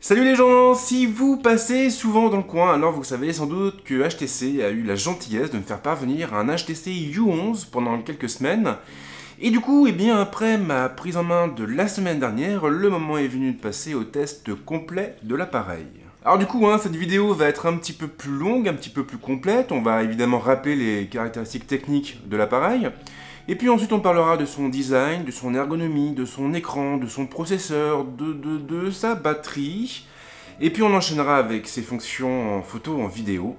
Salut les gens, si vous passez souvent dans le coin, alors vous savez sans doute que HTC a eu la gentillesse de me faire parvenir un HTC U11 pendant quelques semaines. Et du coup, après ma prise en main de la semaine dernière, le moment est venu de passer au test complet de l'appareil. Alors du coup, cette vidéo va être un petit peu plus longue, un petit peu plus complète. On va évidemment rappeler les caractéristiques techniques de l'appareil. Et puis ensuite on parlera de son design, de son ergonomie, de son écran, de son processeur, de sa batterie. Et puis on enchaînera avec ses fonctions en photo, en vidéo.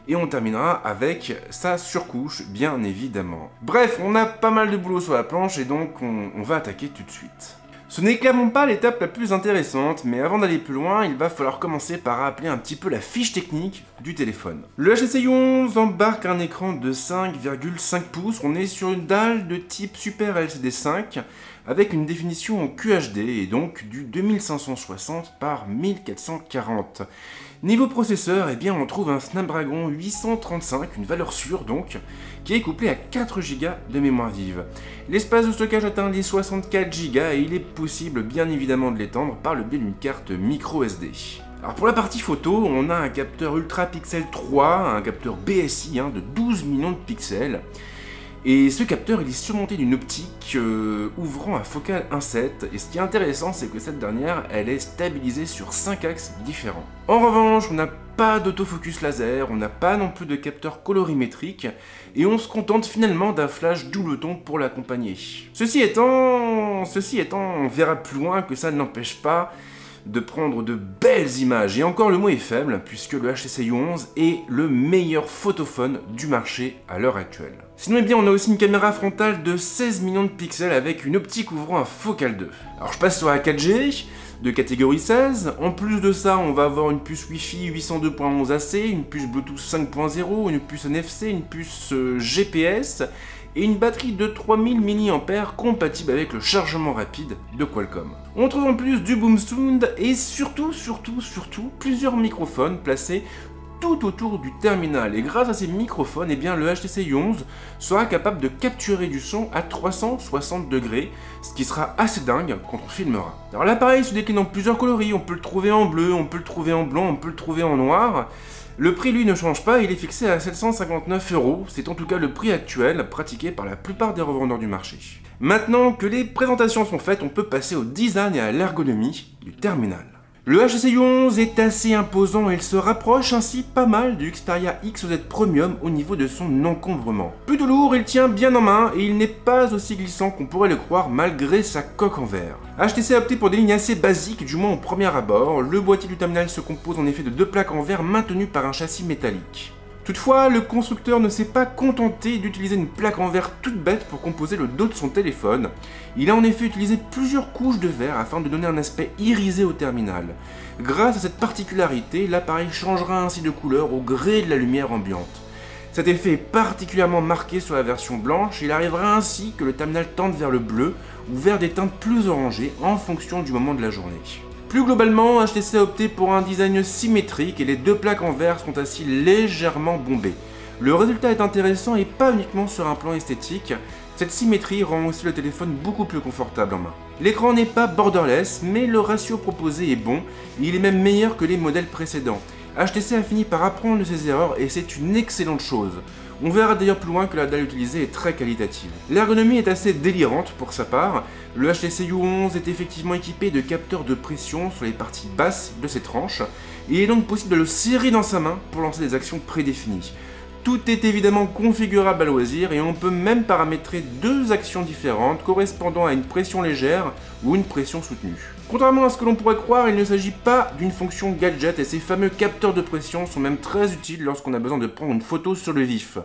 Et on terminera avec sa surcouche, bien évidemment. Bref, on a pas mal de boulot sur la planche et donc on va attaquer tout de suite. Ce n'est clairement pas l'étape la plus intéressante, mais avant d'aller plus loin, il va falloir commencer par rappeler un petit peu la fiche technique du téléphone. Le HTC U11 embarque un écran de 5,5 pouces, on est sur une dalle de type Super LCD 5, avec une définition en QHD et donc du 2560 par 1440. Niveau processeur, on trouve un Snapdragon 835, une valeur sûre donc, qui est couplé à 4 Go de mémoire vive. L'espace de stockage atteint les 64 Go et il est possible bien évidemment de l'étendre par le biais d'une carte micro SD. Alors pour la partie photo, on a un capteur Ultra Pixel 3, un capteur BSI de 12 millions de pixels. Et ce capteur il est surmonté d'une optique ouvrant à focale 1.7 et ce qui est intéressant c'est que cette dernière elle est stabilisée sur 5 axes différents. En revanche on n'a pas d'autofocus laser, on n'a pas non plus de capteur colorimétrique et on se contente finalement d'un flash double ton pour l'accompagner. Ceci étant, on verra plus loin que ça ne l'empêche pas de prendre de belles images, et encore le mot est faible, puisque le HTC U11 est le meilleur photophone du marché à l'heure actuelle. Sinon, on a aussi une caméra frontale de 16 millions de pixels avec une optique ouvrant à focale 2. Alors je passe sur la 4G, de catégorie 16, en plus de ça, on va avoir une puce Wi-Fi 802.11ac, une puce Bluetooth 5.0, une puce NFC, une puce GPS, et une batterie de 3000 mAh compatible avec le chargement rapide de Qualcomm. On trouve en plus du boom sound et surtout plusieurs microphones placés tout autour du terminal. Et grâce à ces microphones, le HTC U11 sera capable de capturer du son à 360 degrés, ce qui sera assez dingue quand on filmera. Alors l'appareil se décline en plusieurs coloris, on peut le trouver en bleu, on peut le trouver en blanc, on peut le trouver en noir. Le prix lui ne change pas, il est fixé à 759 €, c'est en tout cas le prix actuel pratiqué par la plupart des revendeurs du marché. Maintenant que les présentations sont faites, on peut passer au design et à l'ergonomie du terminal. Le HTC U11 est assez imposant et il se rapproche ainsi pas mal du Xperia XZ Premium au niveau de son encombrement. Plutôt lourd, il tient bien en main et il n'est pas aussi glissant qu'on pourrait le croire malgré sa coque en verre. HTC a opté pour des lignes assez basiques, du moins au premier abord. Le boîtier du terminal se compose en effet de 2 plaques en verre maintenues par un châssis métallique. Toutefois, le constructeur ne s'est pas contenté d'utiliser une plaque en verre toute bête pour composer le dos de son téléphone. Il a en effet utilisé plusieurs couches de verre afin de donner un aspect irisé au terminal. Grâce à cette particularité, l'appareil changera ainsi de couleur au gré de la lumière ambiante. Cet effet est particulièrement marqué sur la version blanche, il arrivera ainsi que le terminal tende vers le bleu ou vers des teintes plus orangées en fonction du moment de la journée. Plus globalement, HTC a opté pour un design symétrique et les 2 plaques en verre sont ainsi légèrement bombées. Le résultat est intéressant et pas uniquement sur un plan esthétique, cette symétrie rend aussi le téléphone beaucoup plus confortable en main. L'écran n'est pas borderless, mais le ratio proposé est bon, et il est même meilleur que les modèles précédents. HTC a fini par apprendre de ses erreurs et c'est une excellente chose. On verra d'ailleurs plus loin que la dalle utilisée est très qualitative. L'ergonomie est assez délirante pour sa part. Le HTC U11 est effectivement équipé de capteurs de pression sur les parties basses de ses tranches, et il est donc possible de le serrer dans sa main pour lancer des actions prédéfinies. Tout est évidemment configurable à loisir et on peut même paramétrer 2 actions différentes correspondant à une pression légère ou une pression soutenue. Contrairement à ce que l'on pourrait croire, il ne s'agit pas d'une fonction gadget et ces fameux capteurs de pression sont même très utiles lorsqu'on a besoin de prendre une photo sur le vif.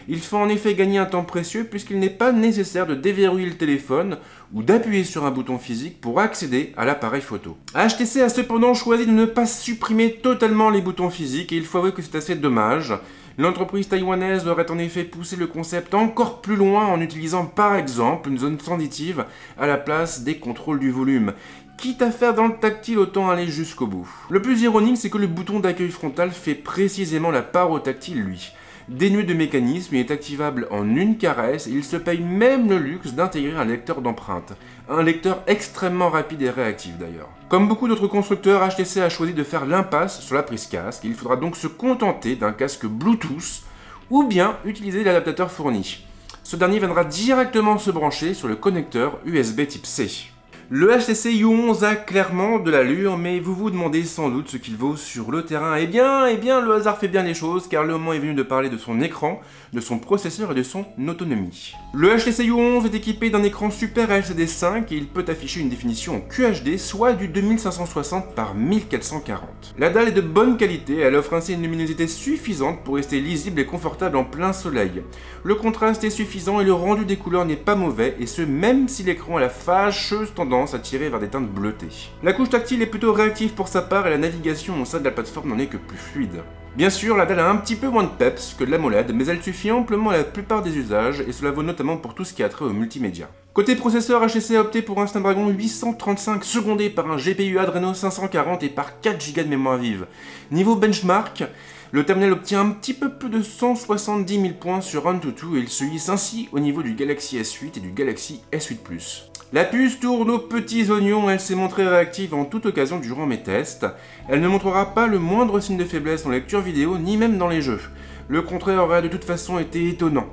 Il faut en effet gagner un temps précieux puisqu'il n'est pas nécessaire de déverrouiller le téléphone ou d'appuyer sur un bouton physique pour accéder à l'appareil photo. HTC a cependant choisi de ne pas supprimer totalement les boutons physiques et il faut avouer que c'est assez dommage. L'entreprise taïwanaise aurait en effet poussé le concept encore plus loin en utilisant par exemple une zone sensitive à la place des contrôles du volume. Quitte à faire dans le tactile, autant aller jusqu'au bout. Le plus ironique, c'est que le bouton d'accueil frontal fait précisément la part au tactile, lui. Dénué de mécanisme, il est activable en une caresse et il se paye même le luxe d'intégrer un lecteur d'empreintes. Un lecteur extrêmement rapide et réactif d'ailleurs. Comme beaucoup d'autres constructeurs, HTC a choisi de faire l'impasse sur la prise casque. Il faudra donc se contenter d'un casque Bluetooth ou bien utiliser l'adaptateur fourni. Ce dernier viendra directement se brancher sur le connecteur USB type C. Le HTC U11 a clairement de l'allure, mais vous vous demandez sans doute ce qu'il vaut sur le terrain. Eh bien, le hasard fait bien les choses, car le moment est venu de parler de son écran, de son processeur et de son autonomie. Le HTC U11 est équipé d'un écran Super LCD 5 et il peut afficher une définition en QHD, soit du 2560 par 1440. La dalle est de bonne qualité, elle offre ainsi une luminosité suffisante pour rester lisible et confortable en plein soleil. Le contraste est suffisant et le rendu des couleurs n'est pas mauvais, et ce même si l'écran a la fâcheuse tendance à tirer vers des teintes bleutées. La couche tactile est plutôt réactive pour sa part et la navigation au sein de la plateforme n'en est que plus fluide. Bien sûr, la dalle a un petit peu moins de peps que de l'AMOLED, mais elle suffit amplement à la plupart des usages et cela vaut notamment pour tout ce qui a trait au multimédia. Côté processeur, HTC a opté pour un Snapdragon 835 secondé par un GPU Adreno 540 et par 4 Go de mémoire vive. Niveau benchmark, le terminal obtient un petit peu plus de 170 000 points sur AnTuTu et il se hisse ainsi au niveau du Galaxy S8 et du Galaxy S8 Plus. La puce tourne aux petits oignons, elle s'est montrée réactive en toute occasion durant mes tests. Elle ne montrera pas le moindre signe de faiblesse en lecture vidéo, ni même dans les jeux. Le contraire aurait de toute façon été étonnant.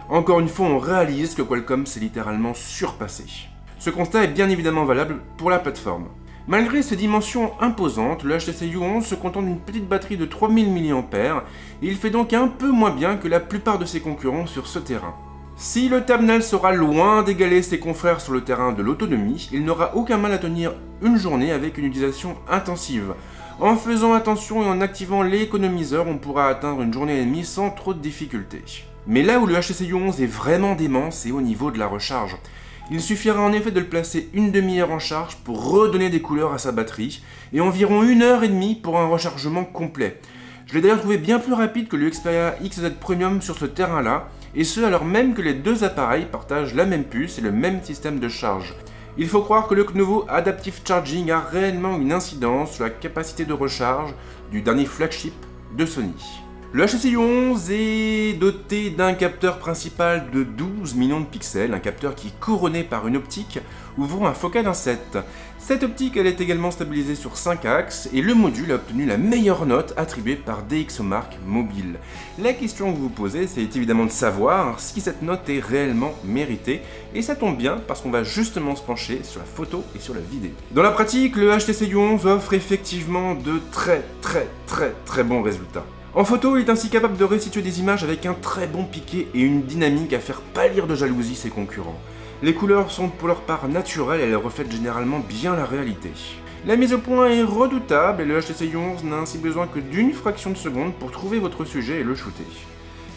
Encore une fois, on réalise que Qualcomm s'est littéralement surpassé. Ce constat est bien évidemment valable pour la plateforme. Malgré ses dimensions imposantes, le HTC U11 se contente d'une petite batterie de 3000 mAh et il fait donc un peu moins bien que la plupart de ses concurrents sur ce terrain. Si le terminal sera loin d'égaler ses confrères sur le terrain de l'autonomie, il n'aura aucun mal à tenir une journée avec une utilisation intensive. En faisant attention et en activant l'économiseur, on pourra atteindre une journée et demie sans trop de difficultés. Mais là où le HTC U11 est vraiment dément, c'est au niveau de la recharge. Il suffira en effet de le placer une demi-heure en charge pour redonner des couleurs à sa batterie, et environ 1h30 pour un rechargement complet. Je l'ai d'ailleurs trouvé bien plus rapide que le Xperia XZ Premium sur ce terrain-là, et ce alors même que les deux appareils partagent la même puce et le même système de charge. Il faut croire que le nouveau Adaptive Charging a réellement une incidence sur la capacité de recharge du dernier flagship de Sony. Le HTC U11 est doté d'un capteur principal de 12 millions de pixels, un capteur qui est couronné par une optique ouvrant un focal d'un 7. Cette optique elle est également stabilisée sur 5 axes et le module a obtenu la meilleure note attribuée par DxOMark Mobile. La question que vous vous posez, c'est évidemment de savoir si cette note est réellement méritée, et ça tombe bien parce qu'on va justement se pencher sur la photo et sur la vidéo. Dans la pratique, le HTC U11 offre effectivement de très bons résultats. En photo, il est ainsi capable de restituer des images avec un très bon piqué et une dynamique à faire pâlir de jalousie ses concurrents. Les couleurs sont pour leur part naturelles et elles reflètent généralement bien la réalité. La mise au point est redoutable et le HTC U11 n'a ainsi besoin que d'une fraction de seconde pour trouver votre sujet et le shooter.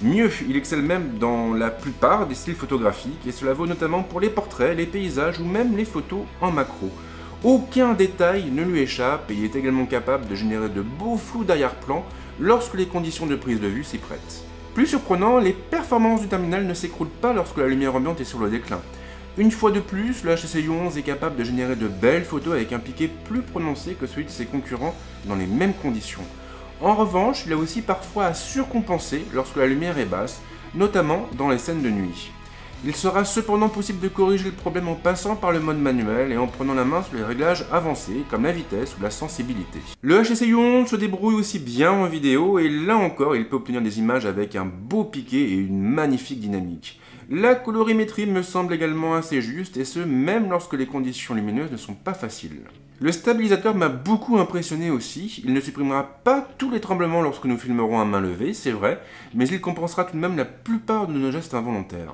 Mieux, il excelle même dans la plupart des styles photographiques et cela vaut notamment pour les portraits, les paysages ou même les photos en macro. Aucun détail ne lui échappe et il est également capable de générer de beaux flous d'arrière-plan lorsque les conditions de prise de vue s'y prêtent. Plus surprenant, les performances du terminal ne s'écroulent pas lorsque la lumière ambiante est sur le déclin. Une fois de plus, le HTC U11 est capable de générer de belles photos avec un piqué plus prononcé que celui de ses concurrents dans les mêmes conditions. En revanche, il a aussi parfois à surcompenser lorsque la lumière est basse, notamment dans les scènes de nuit. Il sera cependant possible de corriger le problème en passant par le mode manuel et en prenant la main sur les réglages avancés comme la vitesse ou la sensibilité. Le HTC U11 se débrouille aussi bien en vidéo et là encore il peut obtenir des images avec un beau piqué et une magnifique dynamique. La colorimétrie me semble également assez juste et ce même lorsque les conditions lumineuses ne sont pas faciles. Le stabilisateur m'a beaucoup impressionné aussi, il ne supprimera pas tous les tremblements lorsque nous filmerons à main levée, c'est vrai, mais il compensera tout de même la plupart de nos gestes involontaires.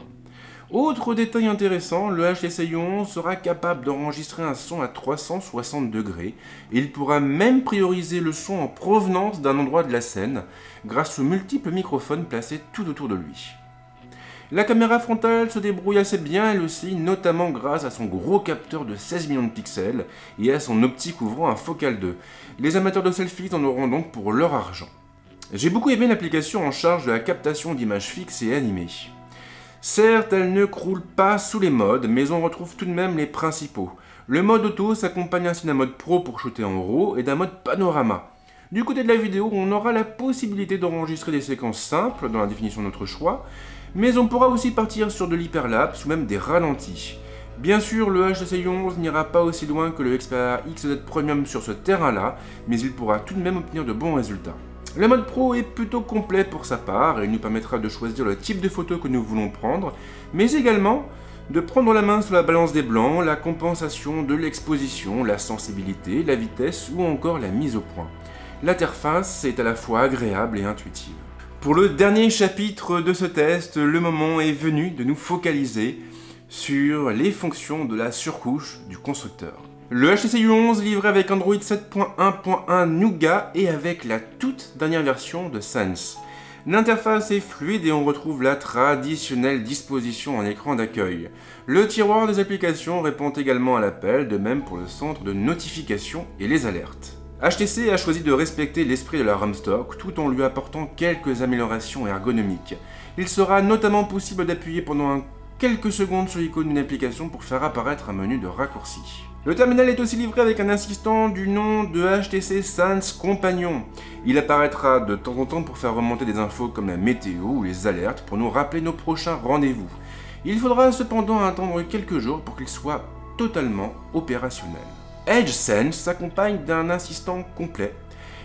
Autre détail intéressant, le HTC U11 sera capable d'enregistrer un son à 360 degrés et il pourra même prioriser le son en provenance d'un endroit de la scène grâce aux multiples microphones placés tout autour de lui. La caméra frontale se débrouille assez bien elle aussi, notamment grâce à son gros capteur de 16 millions de pixels et à son optique ouvrant un focal 2. Les amateurs de selfies en auront donc pour leur argent. J'ai beaucoup aimé l'application en charge de la captation d'images fixes et animées. Certes, elle ne croule pas sous les modes, mais on retrouve tout de même les principaux. Le mode auto s'accompagne ainsi d'un mode pro pour shooter en RAW et d'un mode panorama. Du côté de la vidéo, on aura la possibilité d'enregistrer des séquences simples dans la définition de notre choix, mais on pourra aussi partir sur de l'hyperlapse ou même des ralentis. Bien sûr, le HTC U11 n'ira pas aussi loin que le Xperia XZ Premium sur ce terrain-là, mais il pourra tout de même obtenir de bons résultats. Le mode Pro est plutôt complet pour sa part et il nous permettra de choisir le type de photo que nous voulons prendre, mais également de prendre la main sur la balance des blancs, la compensation de l'exposition, la sensibilité, la vitesse ou encore la mise au point. L'interface est à la fois agréable et intuitive. Pour le dernier chapitre de ce test, le moment est venu de nous focaliser sur les fonctions de la surcouche du constructeur. Le HTC U11 livré avec Android 7.1.1 Nougat et avec la toute dernière version de Sense. L'interface est fluide et on retrouve la traditionnelle disposition en écran d'accueil. Le tiroir des applications répond également à l'appel, de même pour le centre de notification et les alertes. HTC a choisi de respecter l'esprit de la ROM stock tout en lui apportant quelques améliorations ergonomiques. Il sera notamment possible d'appuyer pendant quelques secondes sur l'icône d'une application pour faire apparaître un menu de raccourci. Le terminal est aussi livré avec un assistant du nom de HTC Sense Compagnon. Il apparaîtra de temps en temps pour faire remonter des infos comme la météo ou les alertes pour nous rappeler nos prochains rendez-vous. Il faudra cependant attendre quelques jours pour qu'il soit totalement opérationnel. EdgeSense s'accompagne d'un assistant complet.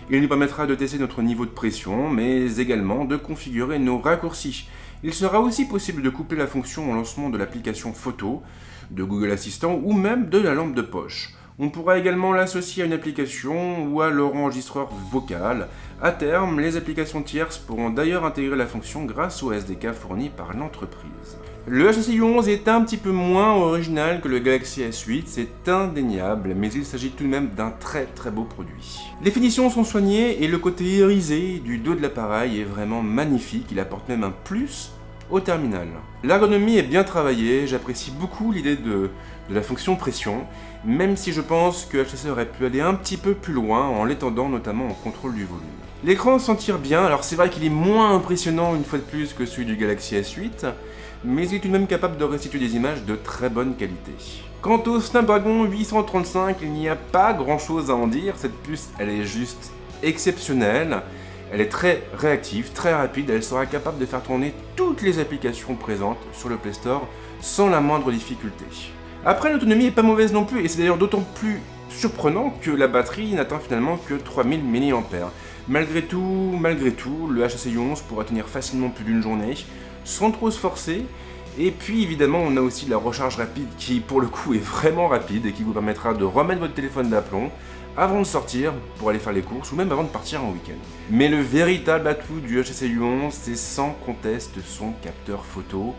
Il nous permettra de tester notre niveau de pression, mais également de configurer nos raccourcis. Il sera aussi possible de couper la fonction au lancement de l'application photo, de Google Assistant ou même de la lampe de poche. On pourra également l'associer à une application ou à leur enregistreur vocal. À terme, les applications tierces pourront d'ailleurs intégrer la fonction grâce au SDK fourni par l'entreprise. Le HTC U11 est un petit peu moins original que le Galaxy S8, c'est indéniable, mais il s'agit tout de même d'un très beau produit. Les finitions sont soignées et le côté irisé du dos de l'appareil est vraiment magnifique, il apporte même un plus au terminal. L'ergonomie est bien travaillée, j'apprécie beaucoup l'idée de la fonction pression, même si je pense que HTC aurait pu aller un petit peu plus loin en l'étendant notamment en contrôle du volume. L'écran s'en tire bien, alors c'est vrai qu'il est moins impressionnant une fois de plus que celui du Galaxy S8, mais il est tout de même capable de restituer des images de très bonne qualité. Quant au Snapdragon 835, il n'y a pas grand chose à en dire, cette puce elle est juste exceptionnelle. Elle est très réactive, très rapide, elle sera capable de faire tourner toutes les applications présentes sur le Play Store sans la moindre difficulté. Après, l'autonomie n'est pas mauvaise non plus, et c'est d'ailleurs d'autant plus surprenant que la batterie n'atteint finalement que 3000 mAh. Malgré tout, le HTC U11 pourra tenir facilement plus d'une journée, sans trop se forcer. Et puis évidemment, on a aussi la recharge rapide qui pour le coup est vraiment rapide et qui vous permettra de remettre votre téléphone d'aplomb avant de sortir pour aller faire les courses ou même avant de partir en week-end. Mais le véritable atout du HTC U11, c'est sans conteste son capteur photo.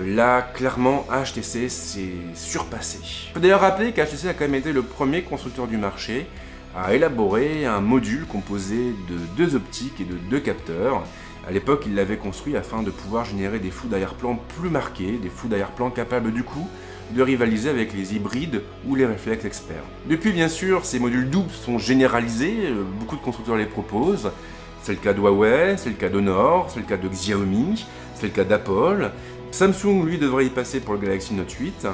Là, clairement, HTC s'est surpassé. Il faut d'ailleurs rappeler qu'HTC a quand même été le premier constructeur du marché à élaborer un module composé de 2 optiques et de 2 capteurs. À l'époque, il l'avait construit afin de pouvoir générer des flous d'arrière-plan plus marqués, des flous d'arrière-plan capables du coup de rivaliser avec les hybrides ou les réflexes experts. Depuis, bien sûr, ces modules doubles sont généralisés, beaucoup de constructeurs les proposent. C'est le cas de Huawei, c'est le cas d'Honor, c'est le cas de Xiaomi, c'est le cas d'Apple. Samsung, lui, devrait y passer pour le Galaxy Note 8.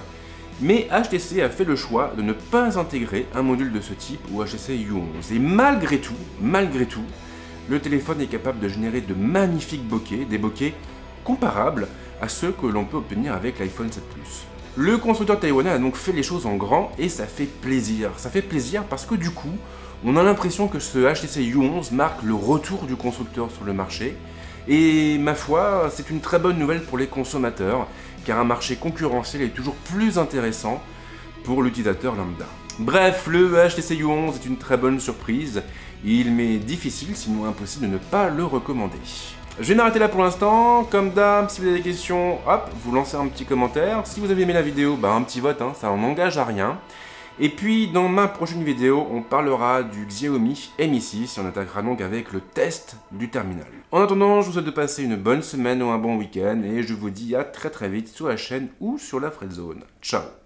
Mais HTC a fait le choix de ne pas intégrer un module de ce type au HTC U11. Et malgré tout, le téléphone est capable de générer de magnifiques bokeh, des bokeh comparables à ceux que l'on peut obtenir avec l'iPhone 7 Plus. Le constructeur taïwanais a donc fait les choses en grand et ça fait plaisir. Ça fait plaisir parce que du coup, on a l'impression que ce HTC U11 marque le retour du constructeur sur le marché. Et ma foi, c'est une très bonne nouvelle pour les consommateurs, car un marché concurrentiel est toujours plus intéressant pour l'utilisateur lambda. Bref, le HTC U11 est une très bonne surprise. Il m'est difficile, sinon impossible, de ne pas le recommander. Je vais m'arrêter là pour l'instant. Comme d'hab, si vous avez des questions, hop, vous lancez un petit commentaire. Si vous avez aimé la vidéo, un petit vote, ça n'engage à rien. Et puis, dans ma prochaine vidéo, on parlera du Xiaomi Mi 6 et on attaquera donc avec le test du terminal. En attendant, je vous souhaite de passer une bonne semaine ou un bon week-end et je vous dis à très vite sur la chaîne ou sur la Friendzone. Ciao!